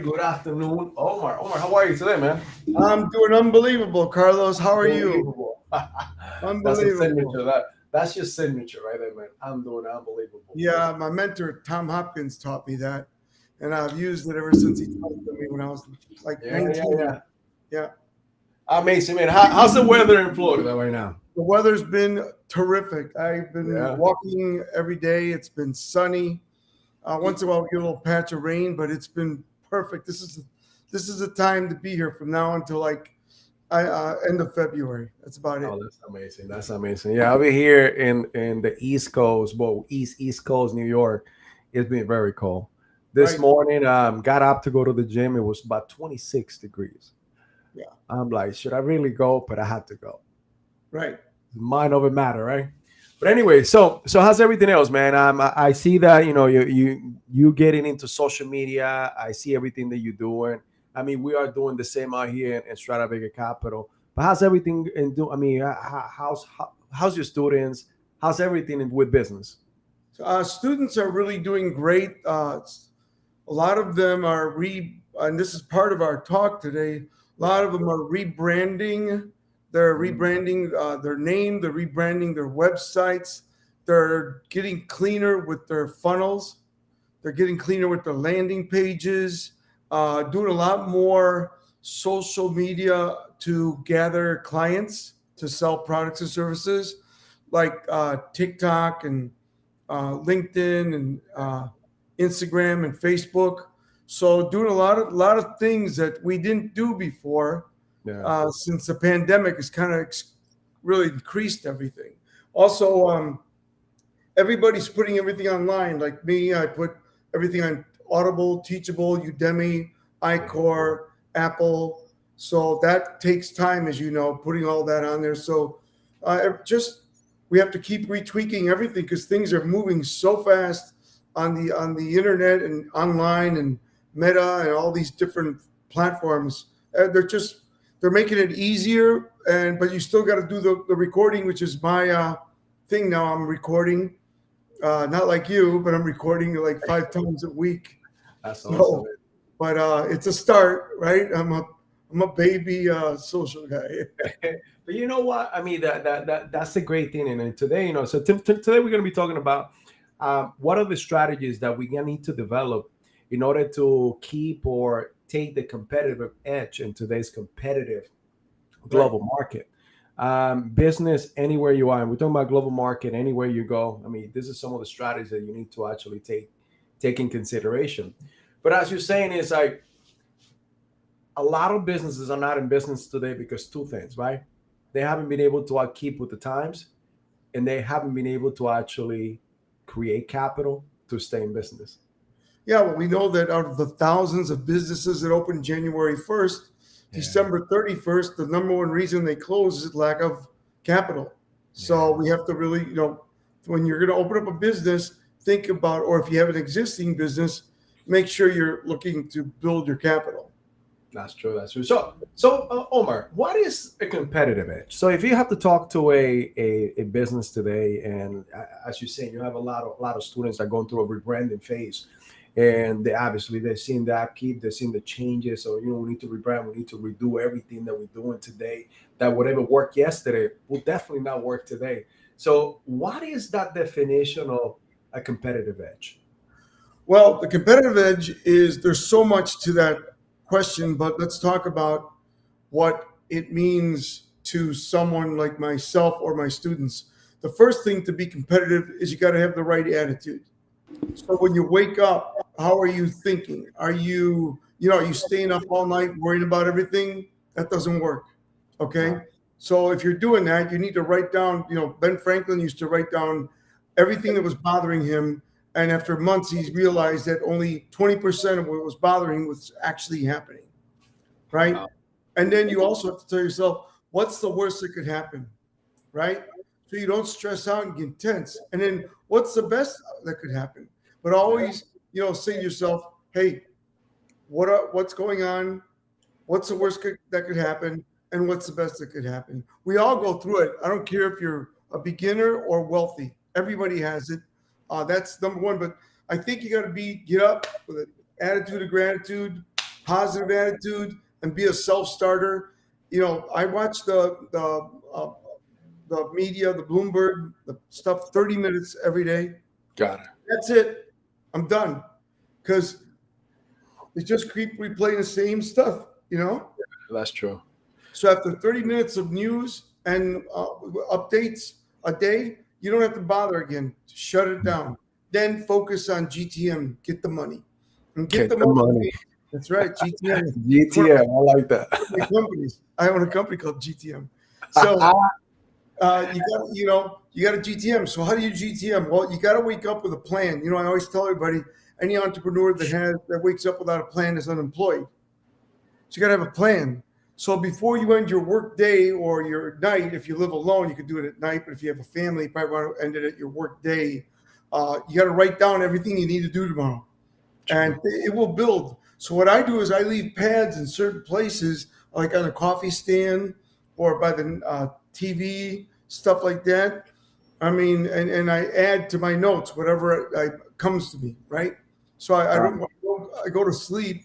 Good afternoon, Omar. Omar, how are you today, man? I'm doing unbelievable, Carlos. How are you? Unbelievable. That's a Unbelievable. signature. That's your signature right there, man. I'm doing unbelievable. Yeah, my mentor Tom Hopkins taught me that, and I've used it ever since he taught it to me when I was like Yeah, yeah, 19. yeah. Yeah, Amazing, man. How's the weather in Florida right now? the weather's been terrific. I've been Yeah. walking every day. It's been sunny. Once in a while, we get a little patch of rain, but it's been perfect. This is the time to be here from now until like end of February. That's about it. Oh, that's amazing. That's amazing. Yeah, over here in the East Coast, well, East Coast, New York, it's been very cold. This Right. morning, got up to go to the gym. It was about 26 degrees. Yeah. I'm like, should I really go? But I had to go. Right. Mind over matter, right? But anyway, so how's everything else, man? I see that you getting into social media. I see everything that you're doing. I mean, we are doing the same out here in Strata Vega Capital. But how's everything in do? I mean, how's your students? How's everything with business? So, students are really doing great. A lot of them are and this is part of our talk today. A lot Yeah. of them are rebranding. They're Mhm. rebranding their name. They're rebranding their websites. They're getting cleaner with their funnels. They're getting cleaner with their landing pages. Doing a lot more social media to gather clients to sell products and services, like TikTok and LinkedIn and Instagram and Facebook. So doing a lot of things that we didn't do before, Yeah. since the pandemic has kind of really increased everything. Also, everybody's putting everything online. Like me, I put everything on Audible, Teachable, Udemy, Yeah. iCore, Apple. So that takes time, as you know, putting all that on there. So just we have to keep retweaking everything because things are moving so fast on the internet and online and Meta and all these different platforms. They're making it easier, and but you still got to do the recording, which is my thing now. I'm recording, not like you, but I'm recording like 5 times a week. That's awesome. So, but it's a start, right? I'm a baby social guy. But you know what? I mean, that's a great thing. And today, so today we're going to be talking about what are the strategies that we need to develop in order to keep or take the competitive edge in today's competitive Right. global market. Business anywhere you are, and we're talking about global market anywhere you go. I mean, this is some of the strategies that you need to actually take in consideration. But as you're saying, is like a lot of businesses are not in business today because two things, right? They haven't been able to keep with the times, and they haven't been able to actually create capital to stay in business. Yeah, well, we know that out of the thousands of businesses that opened January 1st, Yeah, December 31st, the number one reason they close is lack of capital. So yeah, we have to really, when you're going to open up a business, think about, or if you have an existing business, make sure you're looking to build your capital. that's true. That's true. So, Omar, what is a competitive edge? So, if you have to talk to a business today, and as you're saying, you have a lot of students that are going through a rebranding phase, and they obviously they've seen the upkeep, they've seen the changes. So, we need to rebrand, we need to redo everything that we're doing today. That whatever worked yesterday will definitely not work today. So, what is that definition of a competitive edge? Well, the competitive edge is there's so much to that question, but let's talk about what it means to someone like myself or my students. The first thing to be competitive is you got to have the right attitude. So when you wake up, how are you thinking? Are you staying up all night worrying about everything? That doesn't work. Okay. So if you're doing that, you need to write down, Ben Franklin used to write down everything that was bothering him. And after months, he realized that only 20% of what was bothering him was actually happening. Right. Wow. And then you also have to tell yourself, what's the worst that could happen? Right? So you don't stress out and get tense. And then what's the best that could happen? But Yeah. always, say to yourself, hey, what's going on? What's the that could happen? And what's the best that could happen? We all go through it. I don't care if you're a beginner or wealthy. Everybody has it. That's number one. But I think you got to get up with an attitude of gratitude, positive attitude, and be a self-starter. I watch the media, the Bloomberg, the stuff, 30 minutes every day. Got it. That's it. I'm done because they just keep replaying the same stuff. That's true. So after 30 minutes of news and updates a day, you don't have to bother again. Shut it down. Then focus on GTM. Get the money. And get Get the the money. money. That's right. GTM. GTM. I like that. Companies. I own a company called GTM. So you got a GTM. So how do you GTM? Well, you got to wake up with a plan. I always tell everybody, any entrepreneur that wakes up without a plan is unemployed. So you got to have a plan. So before you end your work day or your night, if you live alone, you could do it at night. But if you have a family, you probably want to end it at your work day. You got to write down everything you need to do tomorrow, and it will build. So what I do is I leave pads in certain places, like on a coffee stand or by the TV, stuff like that. I mean, and I add to my notes whatever comes to me, right? So I go to sleep.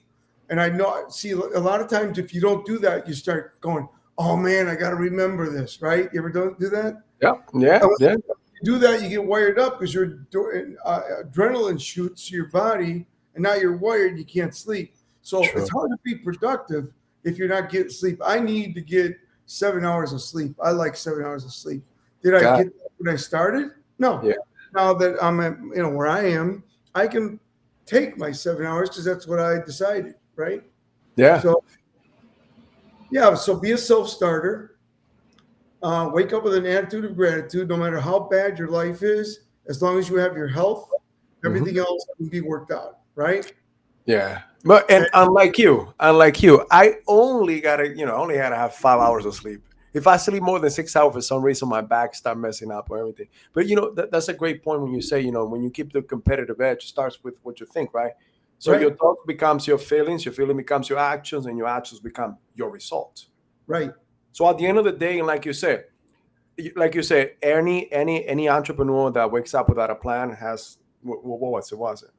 And I know, see, a lot of times if you don't do that, you start going, oh man, I got to remember this, right? You ever do that? Yeah. Yeah. Yeah. You do that, you get wired up because your adrenaline shoots to your body, and now you're wired, you can't sleep. So It's hard to be productive if you're not getting sleep. I need to get 7 hours of sleep. I like 7 hours of sleep. Did I get that when I started? No. Yeah. Now that I'm at, where I am, I can take my 7 hours because that's what I decided. Right? Yeah. So be a self-starter. Wake up with an attitude of gratitude, no matter how bad your life is. As long as you have your health, everything else can be worked out. Right? Yeah. But unlike you, I only gotta have 5 hours of sleep. If I sleep more than 6 hours, for some reason, my back start messing up or everything. But that's a great point when you say, when you keep the competitive edge, it starts with what you think, right? So your thought becomes your feelings, your feeling becomes your actions, and your actions become your results. Right. So at the end of the day, and like you said, any entrepreneur that wakes up without a plan has what was it?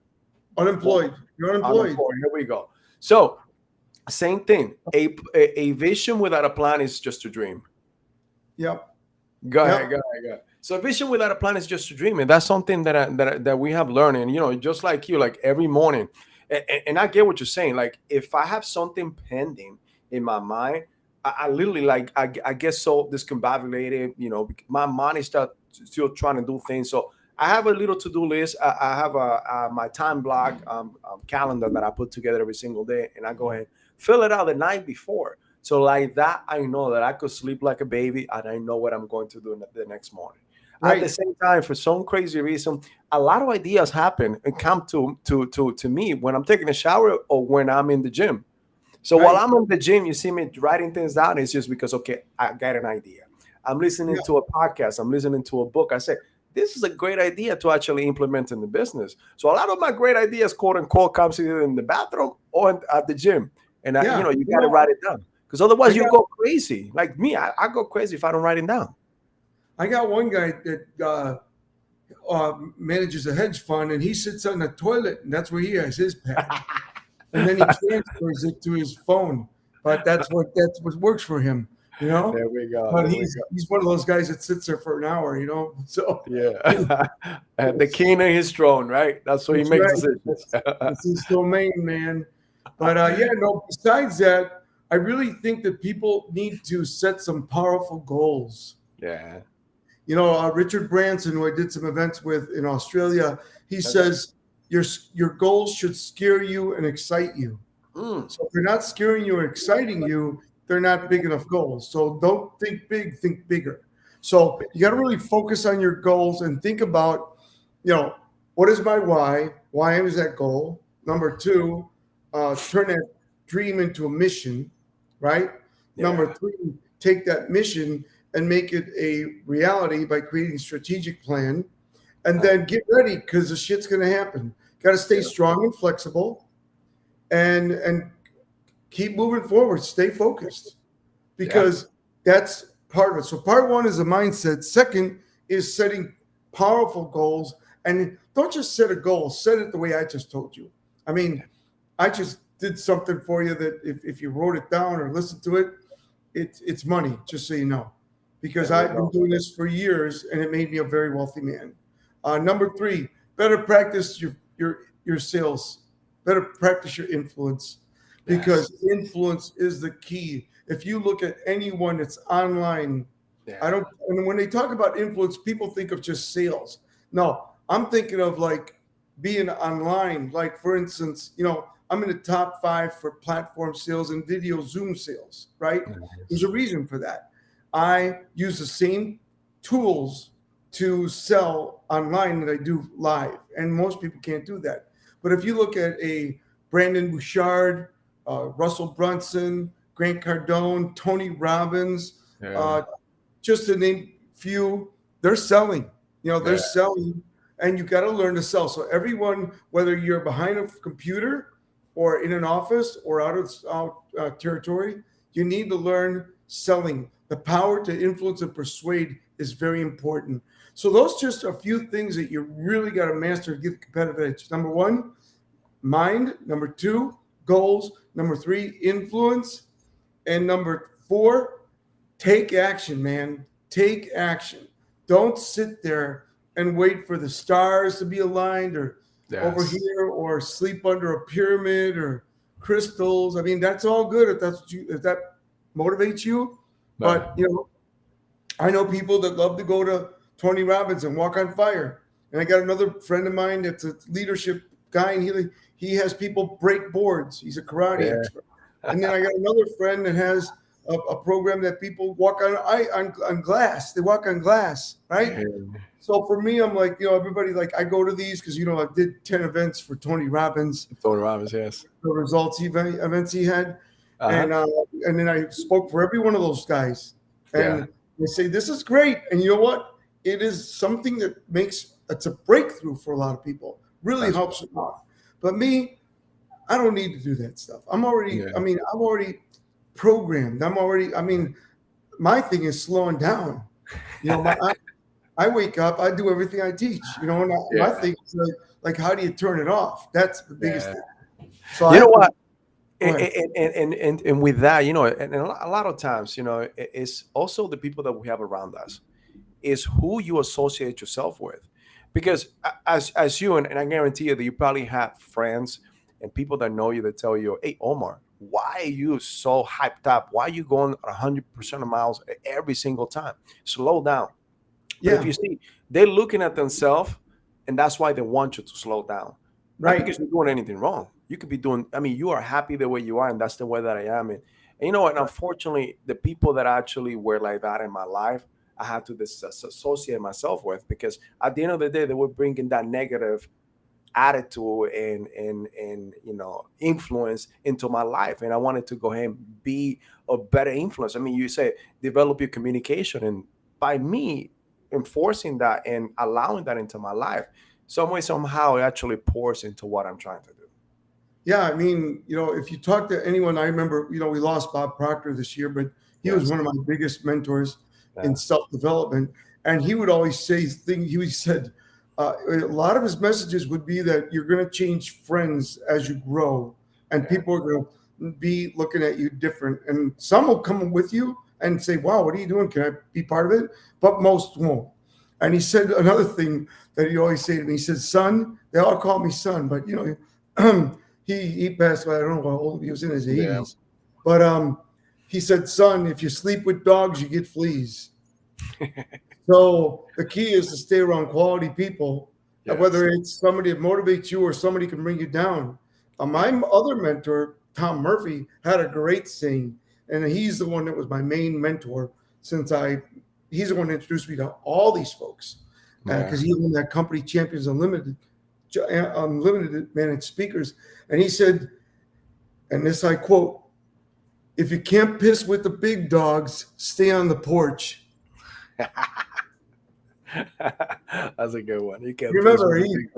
Unemployed. You're unemployed. Here we go. So same thing. A vision without a plan is just a dream. Yep. Go ahead. So a vision without a plan is just a dream, and that's something that we have learned. And just like you, like every morning. And I get what you're saying. Like if I have something pending in my mind, I literally I get so discombobulated. My mind is still trying to do things. So I have a little to-do list. I have my time block calendar that I put together every single day, and I go ahead fill it out the night before. So like that, I know that I could sleep like a baby, and I know what I'm going to do the next morning. Right. At the same time, for some crazy reason, a lot of ideas happen and come to me when I'm taking a shower or when I'm in the gym. So while I'm in the gym, you see me writing things down. It's just because, okay, I got an idea. I'm listening to a podcast. I'm listening to a book. I say, this is a great idea to actually implement in the business. So a lot of my great ideas, quote unquote, comes either in the bathroom or at the gym. And you got to write it down because otherwise you go crazy. Like me, I go crazy if I don't write it down. I got one guy that manages a hedge fund, and he sits on the toilet, and that's where he has his pad. And then he transfers it to his phone. But that's what works for him, There we go. But he's one of those guys that sits there for an hour, So yeah, and the king of his throne, right? That's what he makes decisions. That's his domain, man. But besides that, I really think that people need to set some powerful goals. Yeah. Richard Branson, who I did some events with in Australia, he says your goals should scare you and excite you. So if they're not scaring you or exciting you, they're not big enough goals. So don't think big, think bigger. So you got to really focus on your goals and think about, what is my why? Why is that goal? Number 2, turn that dream into a mission, right? Yeah. Number 3, take that mission and make it a reality by creating a strategic plan, and then get ready because the shit's going to happen. Got to stay strong and flexible, and keep moving forward. Stay focused because that's part of it. So part 1 is a mindset. Second is setting powerful goals, and don't just set a goal. Set it the way I just told you. I mean, I just did something for you that if you wrote it down or listened to it, it's money, just so you know, because There we I've been go. doing this for years and it made me a very wealthy man. Number three, better practice your sales, better practice your influence, Yes. because influence is the key. If you look at anyone that's online, I Yeah. don't. And when they talk about influence, people think of just sales. No, I'm thinking of like being online. Like for instance, I'm in the top five for platform sales and video Zoom sales. Right? There's Yes. a reason for that. I use the same tools to sell online that I do live, and most people can't do that. But if you look at a Brandon Bouchard, Russell Brunson, Grant Cardone, Tony Robbins, Yeah. uh, just to name few, they're selling. They're Yeah. selling, and you got to learn to sell. So everyone, whether you're behind a computer or in an office or out territory, you need to learn selling. The power to influence and persuade is very important. So those just a few things that you really got to master to get the competitive edge. Number one, mind. Number two, goals. Number three, influence. And number four, take action, man. Take action. Don't sit there and wait for the stars to be aligned or over Yes. here or sleep under a pyramid or crystals. I mean, that's all good if that motivates you. But But I know people that love to go to Tony Robbins and walk on fire. And I got another friend of mine that's a leadership guy, and he has people break boards. He's a karate yeah. expert. And then I got another friend that has a program that people walk on glass. They walk on glass, right? Yeah. So for me, I'm like, everybody, like, I go to these because I did 10 events for Tony Robbins, Tony Robbins. Yes. the events he had, Uh-huh. and then I spoke for every one of those guys, Yeah. and they say this is great, and you know what? It is something that it's a breakthrough for a lot of people. Really That's helps them out. But me, I don't need to do that stuff. I'm already. yeah. I mean, I'm already programmed. I mean, my thing is slowing down. I wake up, I do everything I teach. And my Yeah. thing is like, how do you turn it off? That's the biggest Yeah. thing. So You I know have to what? go ahead. And with that, and a lot of times, it's also the people that we have around us is who you associate yourself with. Because as you, and I guarantee you that you probably have friends and people that know you that tell you, hey, Omar, why are you so hyped up? Why are you going 100% of miles every single time? Slow down. But if Yeah, you see, they're looking at themselves, and that's why they want you to slow down. Not right. because you're doing anything wrong. You could be doing, I mean, you are happy the way you are, and that's the way that I am. And you know what? Unfortunately, the people that actually were like that in my life, I had to disassociate myself with because at the end of the day, they were bringing that negative attitude and influence into my life, and I wanted to go ahead and be a better influence. I mean, you say develop your communication, and by me enforcing that and allowing that into my life, some way somehow it actually pours into what I'm trying to do. Yeah, I mean, if you talk to anyone, I remember, we lost Bob Proctor this year, but he was Yes. one of my biggest mentors in Yeah. self-development. And he would always say things, he said, a lot of his messages would be that you're going to change friends as you grow, and Yeah. people are going to be looking at you different. And some will come with you and say, wow, what are you doing? Can I be part of it? But most won't. And he said another thing that he always say to me, he said, son, they all call me son, but he passed away. I don't know how old he was, in his Yeah. 80s. But he said, son, if you sleep with dogs, you get fleas. So the key is to stay around quality people, Yes. whether it's somebody that motivates you or somebody can bring you down. My other mentor, Tom Murphy, had a great saying, and he's the one that was my main mentor he's the one that introduced me to all these folks Yeah. because he owned that company, Champions Unlimited managed speakers. And he said, and this I quote, if you can't piss with the big dogs, stay on the porch. That's a good one. You can't piss Remember, with the big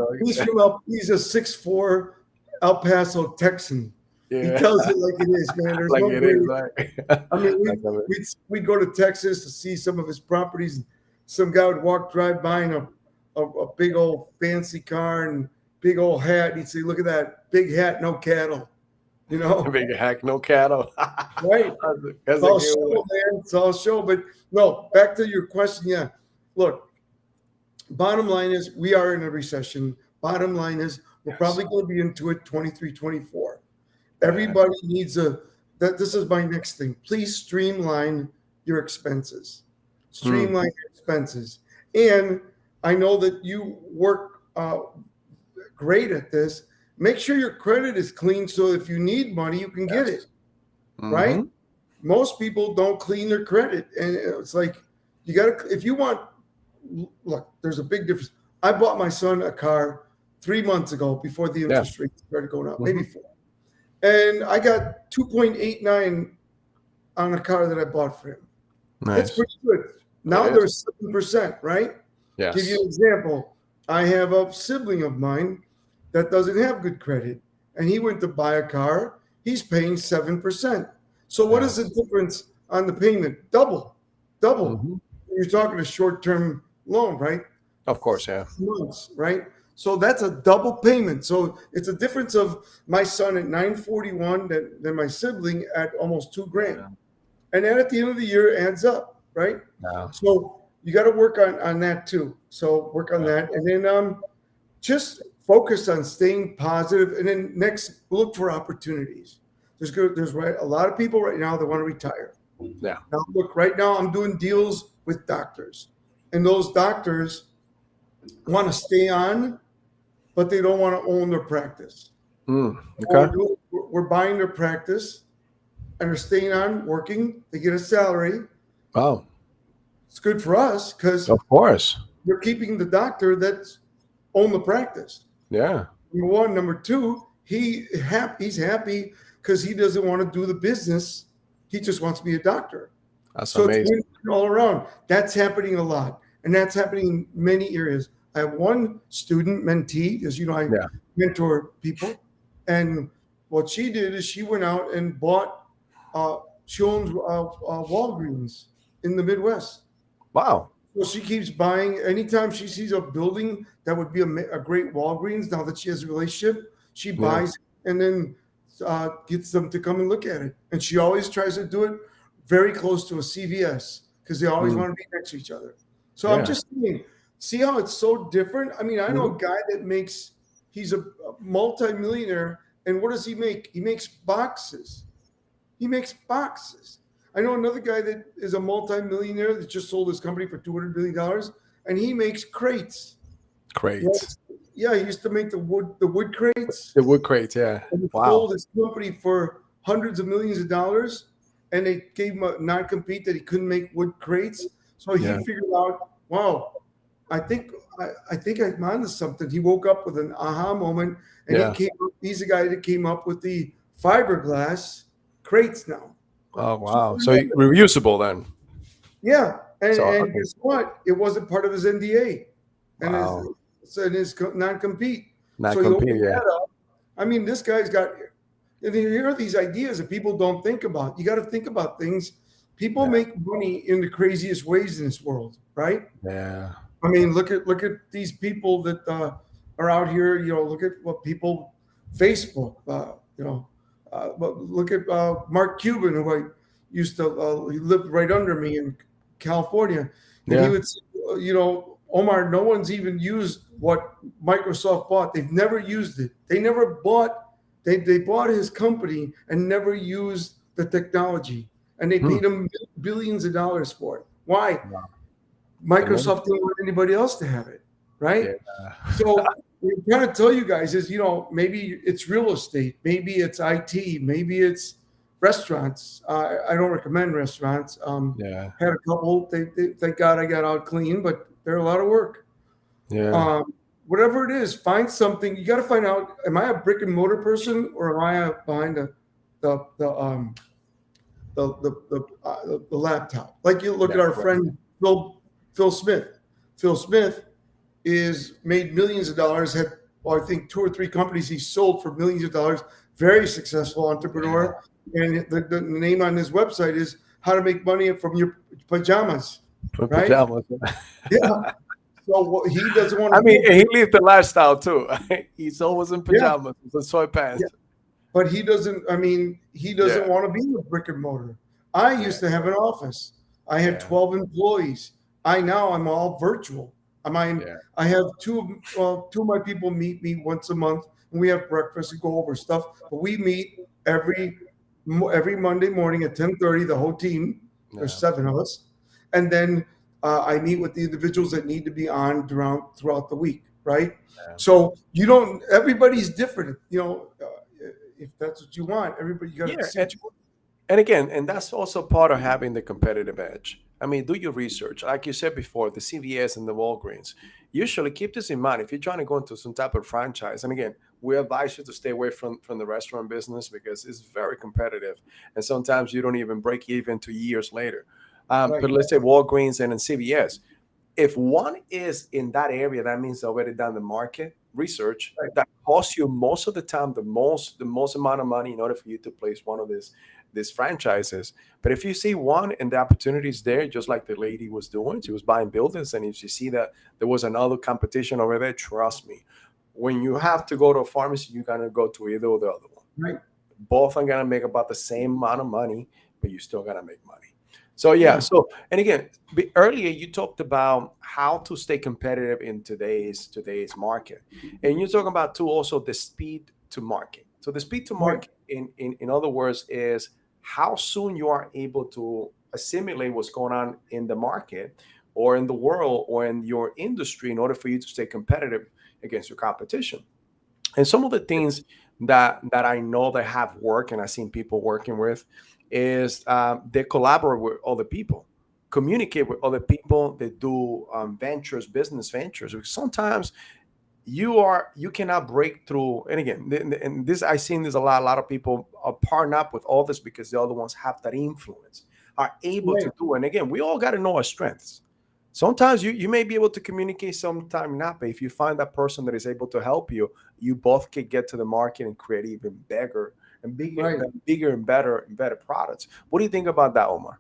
dog. he's a 6'4" El Paso Texan. He Yeah. tells it like it is, man. There's Like no it great. is. Like, I mean, like I mean, we'd go to Texas to see some of his properties. And some guy would drive by in a big old fancy car and big old hat. And he'd say, look at that big hat, no cattle. You know, Big hack, no cattle. right? That's It's a all good one. show, man. It's all show. But no, back to your question. Yeah, look. Bottom line is we are in a recession. Bottom line is we're Yes. probably going to be into it 23, 24. Yeah. Everybody needs a that this is my next thing. Please streamline your expenses. Mm. Streamline your expenses. And I know that you work great at this. Make sure your credit is clean so if you need money, you can get it, Yes. right? Hmm. Most people don't clean their credit. And it's like you got to if you want look, there's a big difference. I bought my son a car 3 months ago before the Yeah. interest rates started going up, maybe Hmm. four. And I got 2.89 on a car that I bought for him. That's Nice. pretty good. It Now is. there's 7%, right? Give you Yes. an example. I have a sibling of mine that doesn't have good credit, and he went to buy a car. He's paying 7%. So what is the Yes. difference on the payment? Double, double. Hmm. You're talking a short-term loan, right? Of course, yeah. Months, right? So that's a double payment. So it's a difference of my son at 941 than my sibling at almost 2 grand. Yeah. And then at the end of the year adds up, right? Yeah. So you got to work on that too. So work on Yeah. that. And then just focus on staying positive. And then next look for opportunities. There's right a lot of people right now that want to retire. Yeah. Now look, right now I'm doing deals with doctors. And those doctors want to stay on, but they don't want to own their practice. Mm. What Okay. we're buying their practice and they're staying on working. They get a salary. Wow. It's good for us because Of course. you're keeping the doctor that's own the practice. Yeah. Number one. Number two, he's happy because he doesn't want to do the business. He just wants to be a doctor. That's So it's amazing. win all around. That's happening a lot. And that's happening in many areas. I have one student mentee, as you know, I Yeah. mentor people. And what she did is she went out and bought, she owns Walgreens in the Midwest. Wow. So she keeps buying. Anytime she sees a building that would be a great Walgreens, now that she has a relationship, she Yeah. buys and then gets them to come and look at it. And she always tries to do it very close to a CVS because they always Mm. want to be next to each other. So I'm Yeah. just saying, see how it's so different? I mean, I know Mhm. a guy that he's a multimillionaire. And what does he make? He makes boxes. He makes boxes. I know another guy that is a multimillionaire that just sold his company for $200 billion, and he makes crates. Great. Yeah, he used to make the wood crates, The wood crate. Yeah. and he Wow. sold his company for hundreds of millions of dollars, and they gave him a non-compete that he couldn't make wood crates. So he Yeah. figured out, wow, I think I'm onto something. He woke up with an aha moment, and Yeah. he's the guy that came up with the fiberglass crates now. Oh wow. So reusable then. Yeah, and, So and okay. guess what? It wasn't part of his NDA and Wow. his non-compete. Not So he compete. opened Yeah. that up. I mean, this guy's got. And here are these ideas that people don't think about. You got to think about things. People Yeah. make money in the craziest ways in this world, right? Yeah. I mean, look at these people that are out here. You know, look at what people, Facebook. But look at Mark Cuban, who I used to. He lived right under me in California, and he Yeah. would say, Omar, no one's even used what Microsoft bought. They've never used it. They never bought. They bought his company and never used the technology, and they Hmm. paid him billions of dollars for it. Why? Wow. Microsoft didn't want anybody else to have it, right? Yeah. So what I'm trying to tell you guys is, maybe it's real estate, maybe it's IT, maybe it's restaurants. I don't recommend restaurants. Yeah. Had a couple. Thank God I got out clean, but they're a lot of work. Yeah. Whatever it is, find something. You got to find out: am I a brick and mortar person, or am I behind the laptop? Like you look at our friend Phil Smith. Phil Smith is made millions of dollars. Had I think 2 or 3 companies he sold for millions of dollars. Very successful entrepreneur. And the name on his website is "How to Make Money from Your Pajamas." With Right? pajamas. Yeah. So he doesn't want to. I mean, he lived the lifestyle too. He's always in pajamas with sweatpants. Yeah. but he doesn't. I mean, he doesn't Yeah, want to be with brick and mortar. I yeah, used to have an office. I had yeah, 12 employees. I'm all virtual. yeah, I have two of my people meet me once a month, and we have breakfast and go over stuff. But we meet every Monday morning at 10:30. The whole team. There's yeah, seven of us, and then I meet with the individuals that need to be on throughout the week. Right. yeah. So you don't. Everybody's different. If that's what you want, everybody you got to Yeah, see what you want. and again, and that's also part of having the competitive edge. I mean, do your research. Like you said before, the CVS and the Walgreens. Usually keep this in mind. If you're trying to go into some type of franchise, and again, we advise you to stay away from the restaurant business because it's very competitive. And sometimes you don't even break even 2 years later. But Right. let's say Walgreens and then CVS. If one is in that area, that means already done the market research Right. that costs you most of the time the most amount of money in order for you to place one of these franchises. But if you see one and the opportunity is there, just like the lady was doing, she was buying buildings, and if you see that there was another competition over there, trust me, when you have to go to a pharmacy, you're gonna go to either or the other one. Right. Both are gonna make about the same amount of money, but you still gotta make money. So yeah. Yeah. So and again, earlier you talked about how to stay competitive in today's market, and you're talking about too also the speed to market. So the speed to Right. market, in other words, is how soon you are able to assimilate what's going on in the market or in the world or in your industry in order for you to stay competitive against your competition. And some of the things that I know that have worked and I've seen people working with is they collaborate with other people, communicate with other people. They do ventures, business ventures. Because sometimes you cannot break through. And again, and this I've seen this a lot. A lot of people are partnering up with others because the other ones have that influence, are able Right. to do. And again, we all got to know our strengths. Sometimes you may be able to communicate, sometime not, but if you find that person that is able to help you, you both can get to the market and create even Right. bigger and better products. What do you think about that, Omar?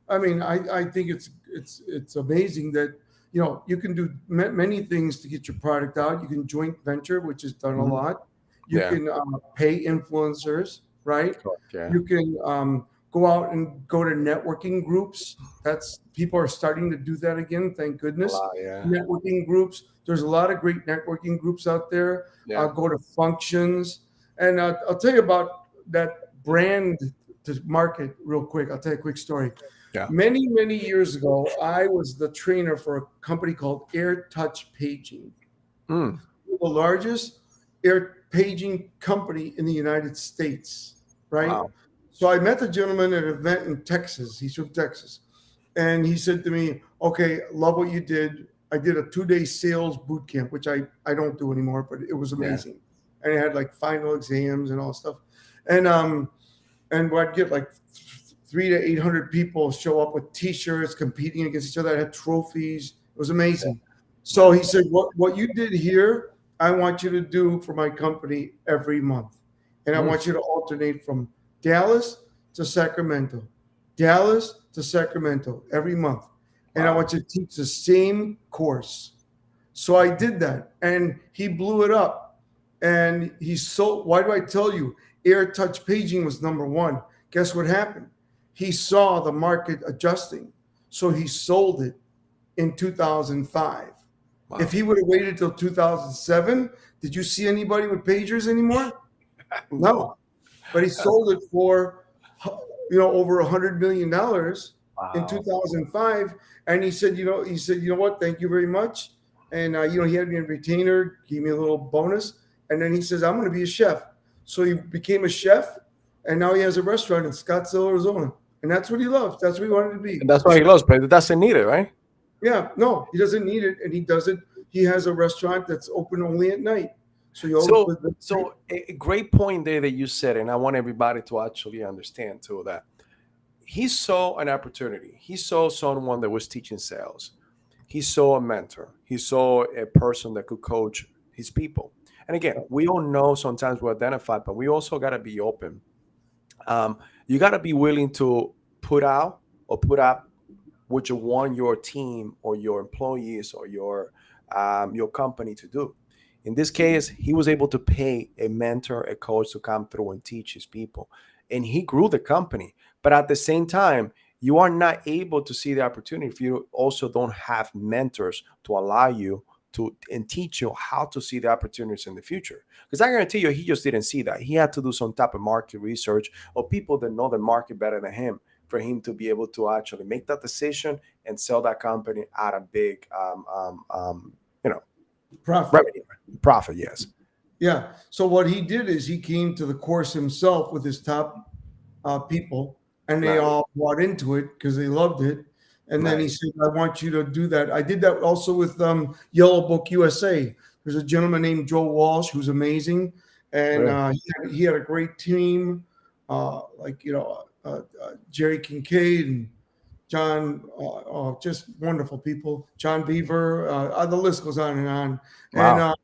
I think it's amazing that you can do many things to get your product out. You can joint venture, which is done a Mhm. lot. You Yeah. can pay influencers, right? Correct. Yeah. You can go out and go to networking groups. That's People are starting to do that again. Thank A goodness. lot. Yeah. Networking groups. There's a lot of great networking groups out there. Yeah. Go to functions, and I'll tell you about that brand to market real quick. I'll tell you a quick story. Yeah. Many years ago, I was the trainer for a company called Air Touch Paging, Mm. the largest air paging company in the United States, right? Wow. So I met the gentleman at an event in Texas. He's from Texas. And he said to me, "Okay, love what you did. I did a 2-day sales boot camp, which I don't do anymore, but it was Yeah. amazing. And I had like final exams and all stuff. And I'd get like 300 to 800 people show up with T-shirts, competing against each other. I had trophies. It was amazing. Yeah. So he said, "What you did here, I want you to do for my company every month, and I Mm. want you to alternate from Dallas to Sacramento, Dallas to Sacramento every month, and I Wow. want you to teach the same course." So I did that, and he blew it up. And he's so. Why do I tell you? Air touch paging was number one. Guess what happened? He saw the market adjusting, so he sold it in 2005. If Wow. he would have waited till 2007, did you see anybody with pagers anymore? No. No. But he sold it for over $100 million in Wow. 2005. And he said, "You know what? Thank you very much." And he had me a retainer, gave me a little bonus, and then he says, "I'm going to be a chef." So he became a chef, and now he has a restaurant in Scottsdale, Arizona, and that's what he loves. That's what he wanted to be, And that's a why he chef. loves, but it doesn't need it, right? Yeah, no, he doesn't need it, and he does it. He has a restaurant that's open only at night. So you always, So, a great point there that you said, and I want everybody to actually understand too that he saw an opportunity. He saw someone that was teaching sales. He saw a mentor. He saw a person that could coach his people. And again, we all know sometimes we identify, but we also got to be open. You got to be willing to put out or put up what you want your team or your employees or your company to do. In this case, he was able to pay a mentor, a coach to come through and teach his people. And he grew the company. But at the same time, you are not able to see the opportunity if you also don't have mentors to allow you to and teach you how to see the opportunities in the future. Because I guarantee you, he just didn't see that. He had to do some type of market research or people that know the market better than him for him to be able to actually make that decision and sell that company at a big, you know, Profit. revenue profit. Yes, Yeah. So what he did is he came to the course himself with his top people, and they nice, all bought into it because they loved it. And then he nice, said, "I want you to do that." I did that also with Yellow Book USA. There's a gentleman named Joe Walsh who's amazing, and really, he had a great team, like Jerry Kincaid and John, just wonderful people. John Beaver, the list goes on and on. And wow,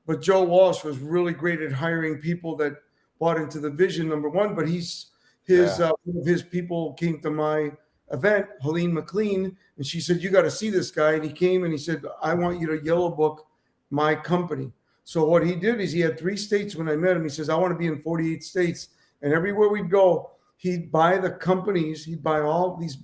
but Joe Walsh was really great at hiring people that bought into the vision. Number one, but yeah, one of his people came to my event, Helene McLean, and she said, "You got to see this guy." And he came and he said, "I want you to yellow book my company." So what he did is he had 3 states when I met him. He says, "I want to be in 48 states," and everywhere we'd go, he'd buy the companies, he'd buy all these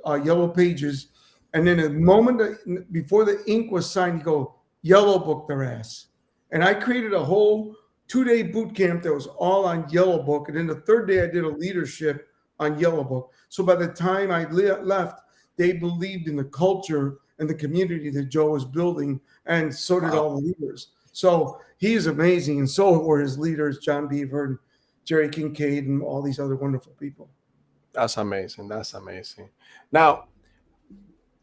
yellow pages, and then the moment before the ink was signed, he'd go, "Yellow book their ass." And I created a whole 2-day boot camp that was all on Yellow Book. And then the third day, I did a leadership on Yellow Book. So by the time I left, they believed in the culture and the community that Joe was building, and so did wow. all the leaders. So he is amazing, and so were his leaders, John Beaver and Jerry Kincaid, and all these other wonderful people. That's amazing. That's amazing. Now,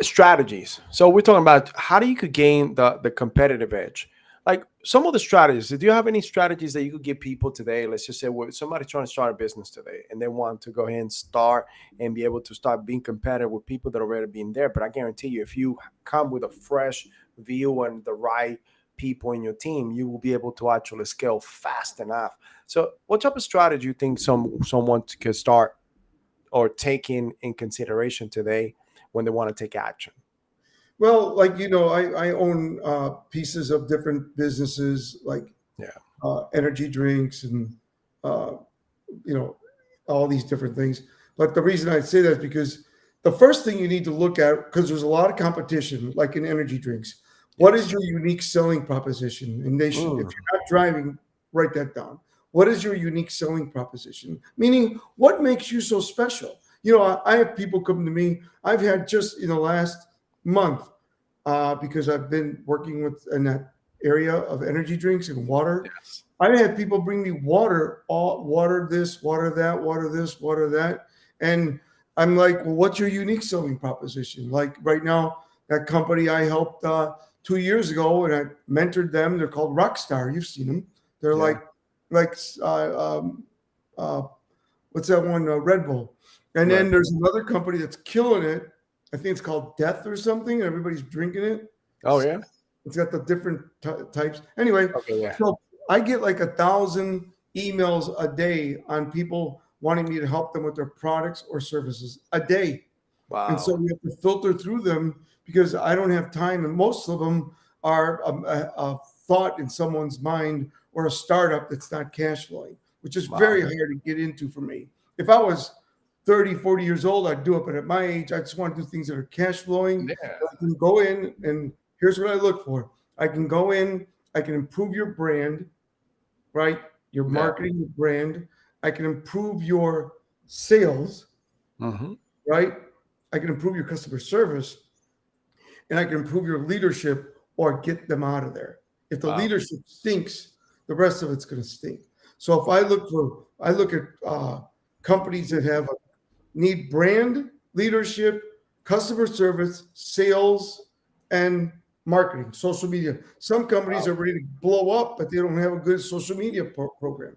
strategies. So we're talking about how do you could gain the competitive edge. Like some of the strategies. Do you have any strategies that you could give people today? Let's just say somebody trying to start a business today and they want to go ahead and start and be able to start being competitive with people that are already been there. But I guarantee you, if you come with a fresh view and the right people in your team, you will be able to actually scale fast enough. So, what type of strategy do you think someone could start or taking in consideration today when they want to take action? Well, like, I own pieces of different businesses, like Yeah. energy drinks and uh, you know, all these different things. But the reason I say that is because the first thing you need to look at, because there's a lot of competition, like in energy drinks, what is Yes. your unique selling proposition? And if Mm, you're not driving, write that down. What is your unique selling proposition? Meaning, what makes you so special? I have people come to me. I've had just in the last month, because I've been working in that area of energy drinks and water. yes. I had people bring me water, all water this, water that, water this, water that. And I'm like, well, what's your unique selling proposition? Like right now, that company I helped 2 years ago and I mentored them. They're called Rockstar. You've seen them. They're Yeah. like uh, what's that one? Red Bull. And Right. then there's another company that's killing it. I think it's called Death or something. Everybody's drinking it. Oh yeah. It's got the different types. Anyway, Okay. Yeah. so I get like 1,000 emails a day on people wanting me to help them with their products or services a day. And so Wow. we have to filter through them because I don't have time. And most of them are a thought in someone's mind or a startup that's not cash flowing, which is very Wow. hard to get into for me. If I was 30, 40 years old, I'd do it. But at my age, I just want to do things that are cash flowing. Yeah. I can go in and here's what I look for. I can go in, I can improve your brand, right? Your Yeah. marketing, your brand. I can improve your sales, Hmm. right? I can improve your customer service, and I can improve your leadership or get them out of there. If the Wow. leadership stinks, the rest of it's going to stink. So if I look at companies that need brand, leadership, customer service, sales, and marketing, social media. Some companies Wow. are ready to blow up, but they don't have a good social media program,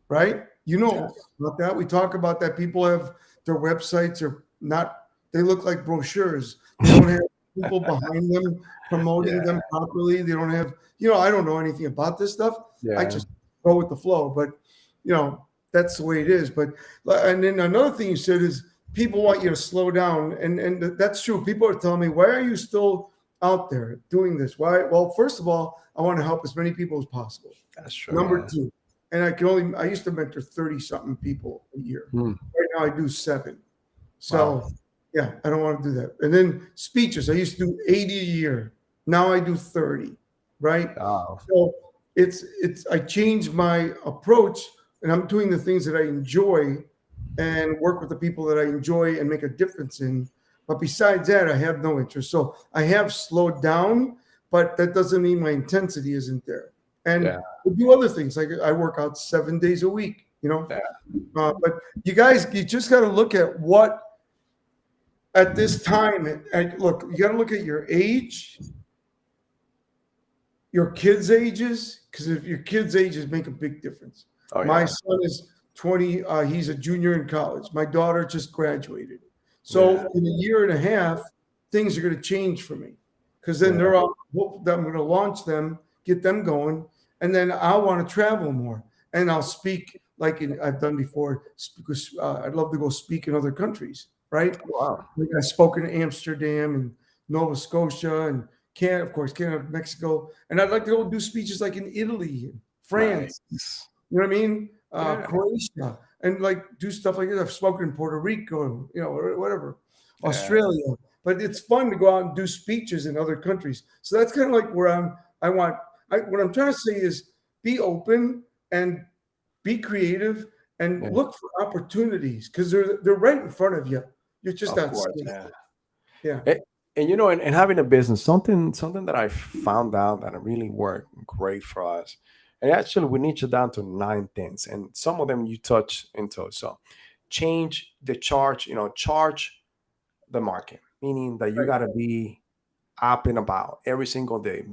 right? You know Yes. about that. We talk about that. People have their websites are not, they look like brochures. They don't have people behind them promoting Yeah. them properly. They don't have, I don't know anything about this stuff. I Yeah. just go with the flow. But, that's the way it is. But, and then another thing you said is people want you to slow down. And that's true. People are telling me, why are you still out there doing this. Why? Well, first of all, I want to help as many people as possible. That's true. Number Yeah. two, and I used to mentor 30 something people a year. Hmm. Right now I do seven. Wow. So yeah, I don't want to do that. And then speeches, I used to do 80 a year. Now I do 30, right? Wow. So I changed my approach and I'm doing the things that I enjoy and work with the people that I enjoy and make a difference in. But besides that, I have no interest. So I have slowed down, but that doesn't mean my intensity isn't there. And Yeah. I do other things. Like I work out 7 days a week, you know. Yeah. But you guys, you just got to look at what at this time. And look, you got to look at your age, your kids' ages, because if your kids' ages make a big difference. Oh My yeah. son is 20, he's a junior in college. My daughter just graduated. So Yeah. in a year and a half, things are going to change for me because then Yeah. they're all, I'm going to launch them, get them going, and then I want to travel more. And I'll speak I've done before, because I'd love to go speak in other countries, right? Wow. Like I've spoken in Amsterdam and Nova Scotia and Canada, of course, Canada, Mexico, and I'd like to go do speeches like in Italy, and France. Nice. You know what I mean? Yeah. Croatia, and like do stuff like that. I've spoken in Puerto Rico, or whatever, Yeah. Australia. But it's fun to go out and do speeches in other countries. So that's kind of like where I want. What I'm trying to say is be open and be creative and Yeah. look for opportunities because they're right in front of you. You're just Of not course. seeing Yeah. it. Yeah. And and having a business, something that I found out that really worked great for us. And actually, we niche it down to 9 things, and some of them you touch into. So, change the charge. Charge the market, meaning that you Right. got to be up and about every single day.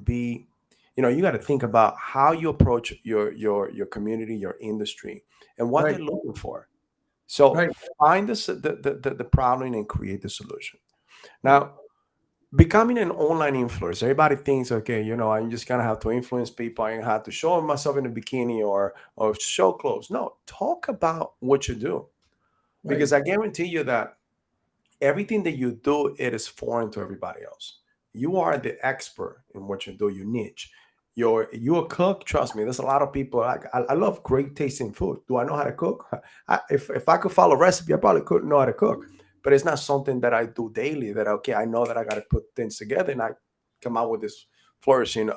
You got to think about how you approach your community, your industry, and what they're Right. looking for. So, Right. find the problem and create the solution. Now, becoming an online influencer, everybody thinks, okay, I'm just gonna have to influence people. I have to show myself in a bikini or show clothes. No, talk about what you do, Right. because I guarantee you that everything that you do, it is foreign to everybody else. You are the expert in what you do, your niche. You're a cook. Trust me, there's a lot of people. I love great tasting food. Do I know how to cook? If I could follow a recipe, I probably couldn't know how to cook. But it's not something that I do daily. That okay, I know that I got to put things together and I come out with this flourishing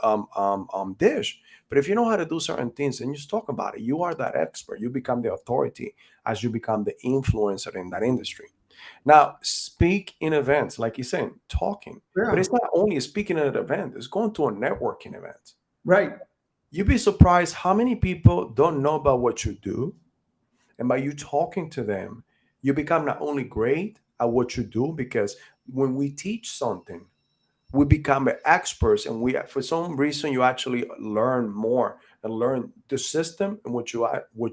dish. But if you know how to do certain things and you just talk about it, you are that expert. You become the authority as you become the influencer in that industry. Now, speak in events, like you're saying, talking. But Yeah. it's not only speaking at an event, it's going to a networking event. Right. You'd be surprised how many people don't know about what you do. And by you talking to them, you become not only great at what you do, because when we teach something, we become experts, and we for some reason you actually learn more and learn the system and what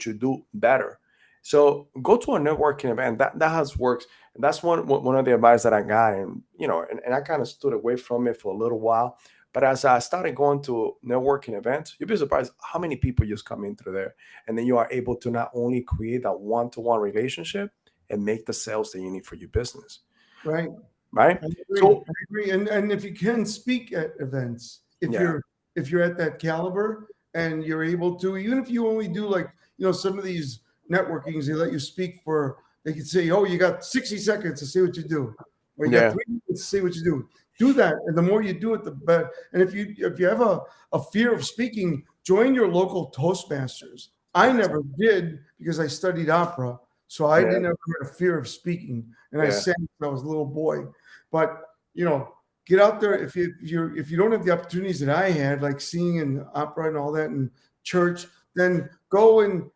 you do better. So go to a networking event. That has worked, and that's one of the advice that I got. And and I kind of stood away from it for a little while. But as I started going to networking events, you'd be surprised how many people just come in through there, and then you are able to not only create that one-to-one relationship and make the sales that you need for your business, Right. right? I agree. So I agree. And if you can speak at events, yeah, if you're at that caliber and you're able to, even if you only do like, some of these networkings, they let you speak for, they can say, oh, you got 60 seconds to say what you do, or you got yeah, 3 minutes to say what you do. Do that. And the more you do it, the better. And if you have a fear of speaking, join your local Toastmasters. I yes, never did because I studied opera. So I yeah, didn't have a fear of speaking. And I yeah. sang when I was a little boy. But get out there if you don't have the opportunities that I had, like singing and opera and all that in church, then go and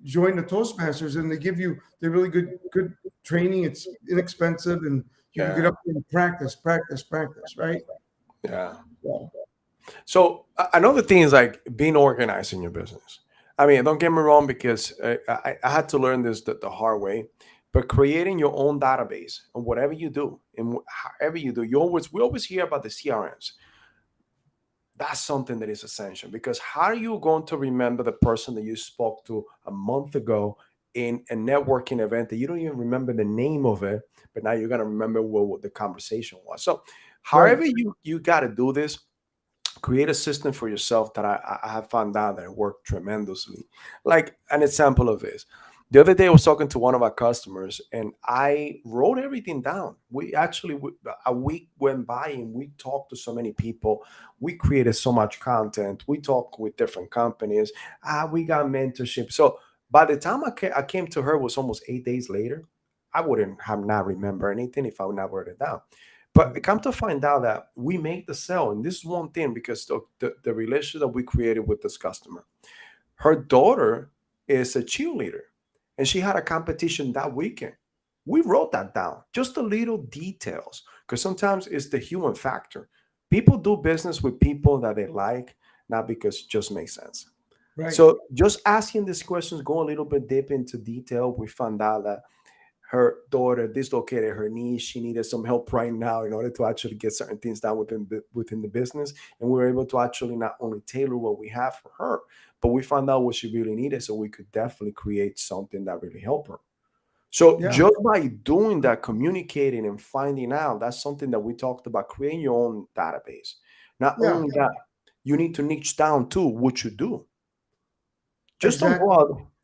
join the Toastmasters, and they're really good training. It's inexpensive, and you can get Yeah, up there and practice, right? yeah. Yeah. So another thing is like being organized in your business. I mean, don't get me wrong, because I had to learn this the hard way. But creating your own database and whatever you do and however you do, we always hear about the CRMs. That's something that is essential, because how are you going to remember the person that you spoke to a month ago in a networking event that you don't even remember the name of it, but now you're going to remember what the conversation was? So Right. However, you got to do this. Create a system for yourself that I have found out that worked tremendously. Like an example of this. The other day, I was talking to one of our customers, and I wrote everything down. We actually, a week went by, and we talked to so many people. We created so much content. We talked with different companies. We got mentorship. So by the time I came to her, it was almost 8 days later. I wouldn't have not remember anything if I would not write it down. But I come to find out that we make the sale, and this is one thing because the relationship that we created with this customer. Her daughter is a cheerleader, and she had a competition that weekend. We wrote that down, just the little details, because sometimes it's the human factor. People do business with people that they like, not because it just makes sense. Right. So just asking these questions, go a little bit deep into detail. We found out that her daughter dislocated her knee. She needed some help right now in order to actually get certain things done within the business. And we were able to actually not only tailor what we have for her, but we found out what she really needed, so we could definitely create something that really helped her. So Yeah. just by doing that, communicating and finding out, that's something that we talked about, creating your own database. Not Yeah. only that, you need to niche down to what you do. Just Exactly.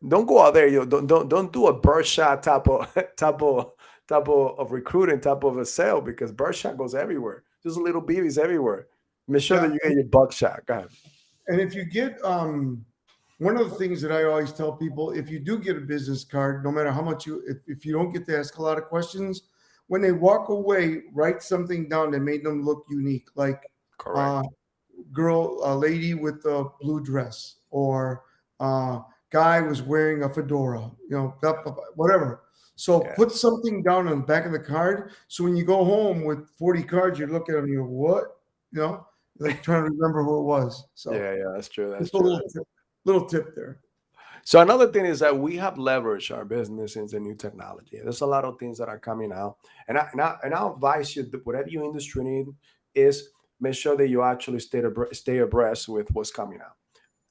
don't go out there. You don't do a birdshot type of of recruiting type of a sale, because birdshot goes everywhere. There's little babies everywhere. Make sure that Yeah. you get your buckshot. Go ahead. And if you get one of the things that I always tell people, if you do get a business card, no matter how much if you don't get to ask a lot of questions, when they walk away, write something down that made them look unique, like uh, Correct. a lady with a blue dress, or guy was wearing a fedora, whatever. So put Yes. something down on the back of the card. So when you go home with 40 cards, you look at them, you go, what? You know, like trying to remember who it was. So Yeah, yeah, that's true. That's just a true. little tip there. So another thing is that we have leveraged our business into new technology. There's a lot of things that are coming out, and I'll advise you that whatever your industry need is, make sure that you actually stay abreast with what's coming out.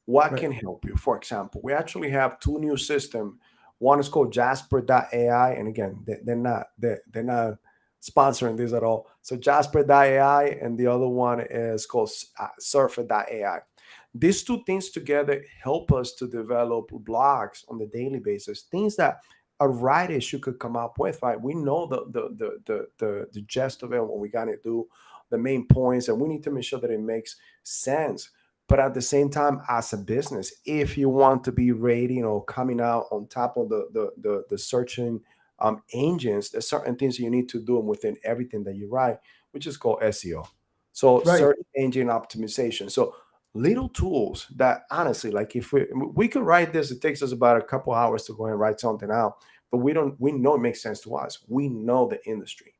What Right. can help you? For example, we actually have two new systems. One is called Jasper.ai, and again, they're not sponsoring this at all. So Jasper.ai, and the other one is called Surfer.ai. These two things together help us to develop blogs on the daily basis, things that a writer should could come up with. Right? We know the gist of it, what we gotta do, the main points, and we need to make sure that it makes sense. But at the same time, as a business, if you want to be rating or coming out on top of the searching engines, there's certain things you need to do within everything that you write, which is called SEO. So Right. search engine optimization. So little tools that honestly, like if we could write this, it takes us about a couple hours to go and write something out, but we know it makes sense to us. We know the industry,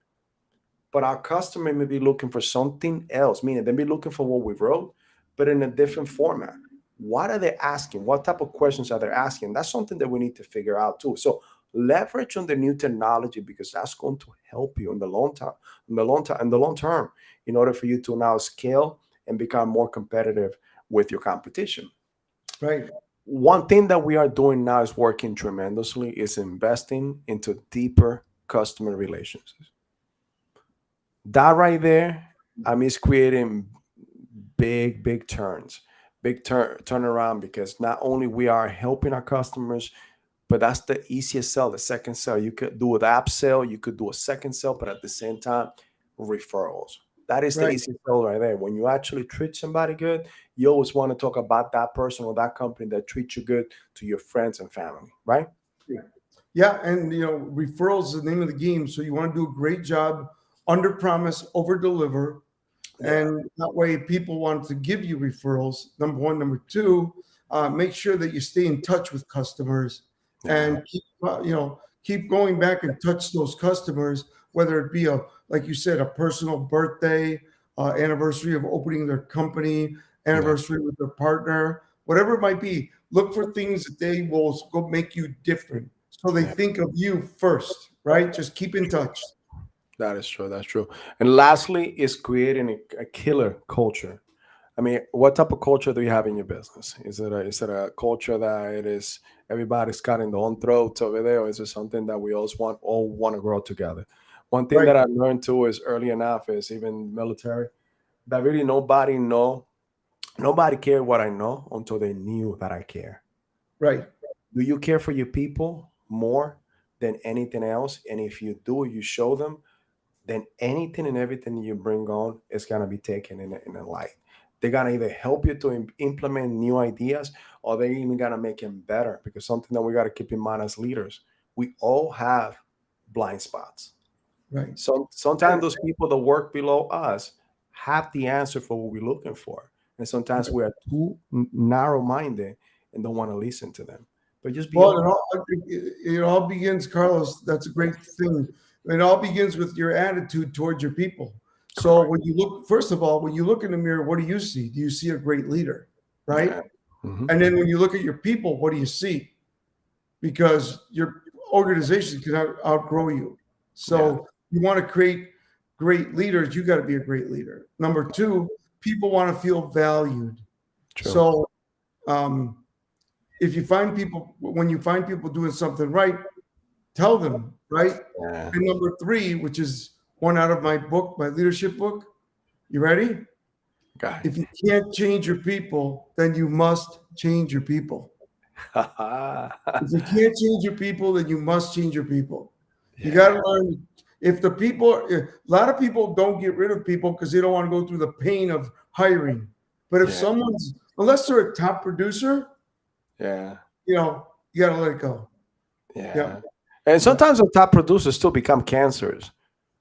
but our customer may be looking for something else, meaning they may be looking for what we wrote, but in a different format. What are they asking? What type of questions are they asking? That's something that we need to figure out too. So leverage on the new technology, because that's going to help you in the long term, in the long term, in order for you to now scale and become more competitive with your competition. Right. One thing that we are doing now is working tremendously is investing into deeper customer relationships. That right there, I mean, it's creating big turns, turnaround, because not only we are helping our customers, but that's the easiest sell, the second sell. You could do an app sale, you could do a second sell, but at the same time, referrals. That is the Right. easiest sell right there. When you actually treat somebody good, you always want to talk about that person or that company that treats you good to your friends and family, right? Yeah, and referrals is the name of the game. So you want to do a great job, under promise, over deliver, Yeah, and that way people want to give you referrals. Number one, number two, make sure that you stay in touch with customers yeah, and keep going back and touch those customers, whether it be like you said, a personal birthday, anniversary of opening their company, yeah. anniversary with their partner, whatever it might be. Look for things that they will go make you different, so they Yeah. think of you first, right? Just keep in touch. That is true. That's true. And lastly, is creating a killer culture. I mean, what type of culture do you have in your business? Is it a culture that it is everybody's cutting their own throats over there, or is it something that we all want to grow together? One thing Right. that I learned too is early enough is even military that really nobody cared what I know until they knew that I care. Right. Do you care for your people more than anything else? And if you do, you show them, then anything and everything you bring on is gonna be taken in a light. They're gonna either help you to implement new ideas, or they're even gonna make them better. Because something that we gotta keep in mind as leaders, we all have blind spots. Right. So sometimes those people that work below us have the answer for what we're looking for, and sometimes we are too narrow-minded and don't want to listen to them. But just be Well, open. it all begins, Carlos. That's a great thing. It all begins with your attitude towards your people. So Correct. when you look, first of all, when you look in the mirror, what do you see? Do you see a great leader? Right. Yeah. Hmm. And then when you look at your people, what do you see? Because your organization can outgrow you. Yeah. So you want to create great leaders, you got to be a great leader. Number two, people want to feel valued. True. So um, if you find people, when you find people doing something right, tell them, right? Yeah. And number three, which is one out of my book, my leadership book, you ready? Guy. If you can't change your people, then you must change your people. If you can't change your people, then you must change your people. You got Yeah. to learn. If the people, a lot of people don't get rid of people because they don't want to go through the pain of hiring. But if Yeah. someone's, unless they're a top producer, Yeah. you got to let it go. Yeah, Yeah. And yeah, sometimes the top producers still become cancers.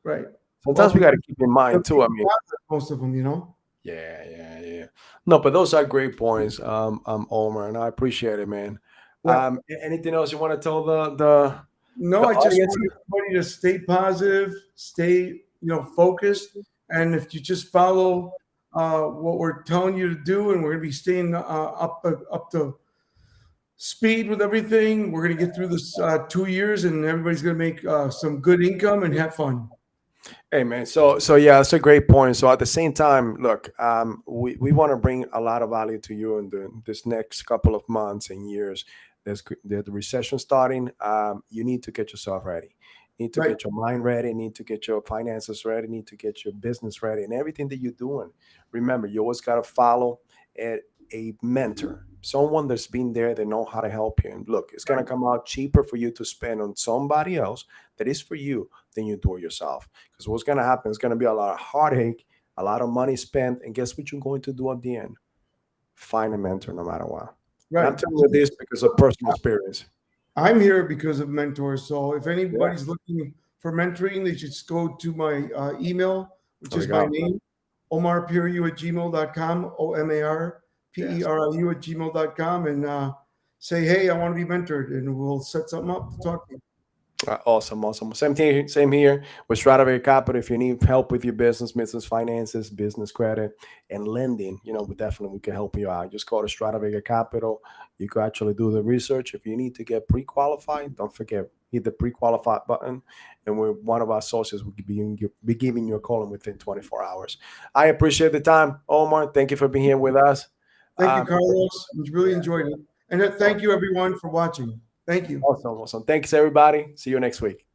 right. Well, Sometimes we got to because keep in they're mind too. I being mean, positive, most of them. yeah, yeah, yeah. No, but those are great points, Omar, and I appreciate it, man. Yeah. Anything else you want to tell the No, I just audience? want everybody to stay positive, stay, focused. And if you just follow what we're telling you to do, and we're going to be staying up to speed with everything. We're going to get through this 2 years, and everybody's going to make some good income and have fun. Hey man, so yeah, that's a great point. So at the same time, look, we want to bring a lot of value to you in this next couple of months and years. There's the recession starting. You need to get yourself ready. You need to Right, get your mind ready. You need to get your finances ready. You need to get your business ready, and everything that you're doing. Remember, you always got to follow a mentor, someone that's been there, they know how to help you. And look, it's gonna right, come out cheaper for you to spend on somebody else that is for you than you do it yourself. Because what's going to happen is going to be a lot of heartache, a lot of money spent. And guess what you're going to do at the end? Find a mentor no matter what. And I'm right. telling you this because of personal experience. I'm here because of mentors. So if Yeah. anybody's looking for mentoring, they should just go to my email, which There we is my go. name, omarperiu at gmail.com, Yes. OMARPERIU at gmail.com, and say, hey, I want to be mentored, and we'll set something up to talk to you. Awesome, awesome. Same thing, same here with Stradivari Capital. If you need help with your business finances, business credit, and lending, we can help you out. Just go to Stradivari Capital. You can actually do the research. If you need to get pre-qualified, don't forget hit the pre-qualified button, and we're one of our associates will be giving you a call in within 24 hours. I appreciate the time, Omar. Thank you for being here with us. Thank you, Um, Carlos. Really yeah, enjoyed it. And thank you, everyone, for watching. Thank you. awesome, awesome. Thanks, everybody. See you next week.